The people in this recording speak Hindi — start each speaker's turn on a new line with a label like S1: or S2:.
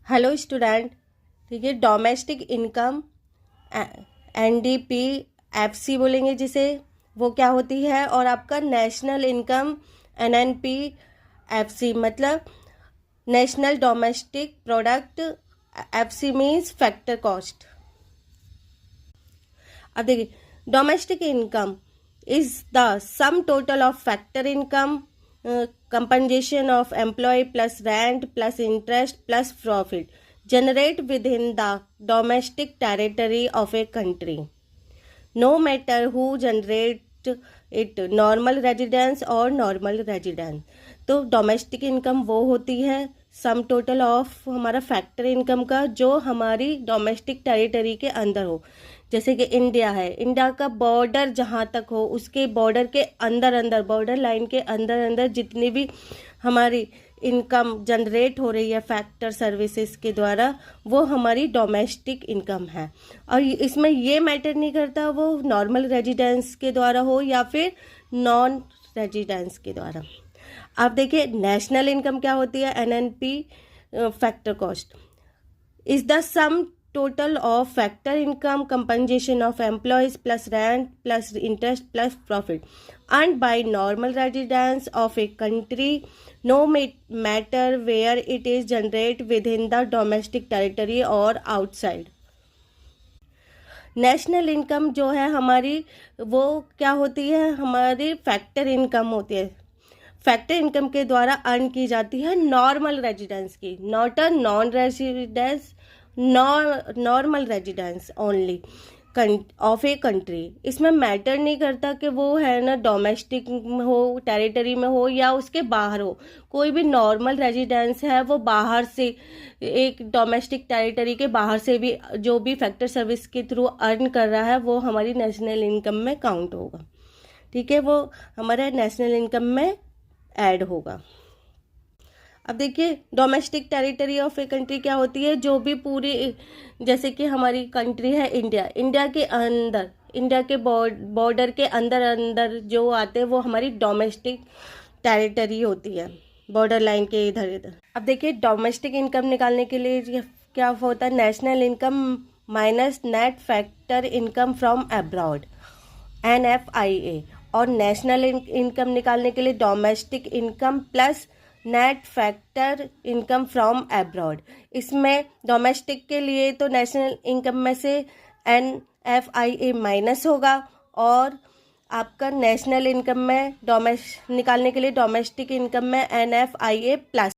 S1: Hello student. ठीक है, डोमेस्टिक इनकम एनडीपी एफसी बोलेंगे जिसे, वो क्या होती है, और आपका नेशनल इनकम एनएनपी एफसी मतलब national domestic product, FC means factor cost. अब देखिए, domestic income is the sum total of factor income, compensation of employee plus rent plus interest plus profit generate within the domestic territory of a country, no matter who generate it, normal residence और नॉर्मल रेजिडेंस। तो डोमेस्टिक इनकम वो होती है सम टोटल ऑफ हमारा फैक्टर इनकम का, जो हमारी डोमेस्टिक टेरिटरी के अंदर हो। जैसे कि इंडिया है, इंडिया का बॉर्डर जहाँ तक हो, उसके बॉर्डर के अंदर अंदर, बॉर्डर लाइन के अंदर अंदर जितनी भी हमारी इनकम जनरेट हो रही है फैक्टर सर्विसेज के द्वारा, वो हमारी डोमेस्टिक इनकम है। और इसमें ये मैटर नहीं करता वो नॉर्मल रेजिडेंस के द्वारा हो या फिर नॉन रेजिडेंस के द्वारा। आप देखिए, नेशनल इनकम क्या होती है, NNP factor cost is the sum total of factor income, compensation of employees plus rent plus interest plus profit earned by normal residents of a country, no matter where it is generated within the domestic territory or outside। National income जो है हमारी, वो क्या होती है, हमारी फैक्टर इनकम होती है। फैक्टर इनकम के द्वारा अर्न की जाती है नॉर्मल रेजिडेंस की, not a non residence, normal residence only of a country. इसमें मैटर नहीं करता कि वो है ना डोमेस्टिक हो, टेरिटरी में हो या उसके बाहर हो, कोई भी नॉर्मल रेजिडेंस है वो बाहर से, एक डोमेस्टिक टेरिटरी के बाहर से भी जो भी फैक्टर सर्विस के थ्रू अर्न कर रहा है वो हमारी नेशनल इनकम में काउंट होगा। ठीक है, वो हमारे नेशनल इनकम में ऐड होगा। अब देखिए, domestic territory of a country क्या होती है, जो भी पूरी, जैसे कि हमारी कंट्री है इंडिया, इंडिया के अंदर, इंडिया के बॉर्डर के अंदर अंदर जो आते हैं वो हमारी डोमेस्टिक टेरिटरी होती है, बॉर्डर लाइन के इधर इधर। अब देखिए, डोमेस्टिक इनकम निकालने के लिए क्या होता है, national income minus net factor income from abroad, NFIA। और नेशनल इनकम निकालने के लिए domestic income plus net factor income from abroad. इसमें डोमेस्टिक के लिए तो नेशनल इनकम में से NFIA माइनस होगा, और आपका नेशनल इनकम में निकालने के लिए डोमेस्टिक इनकम में NFIA प्लस।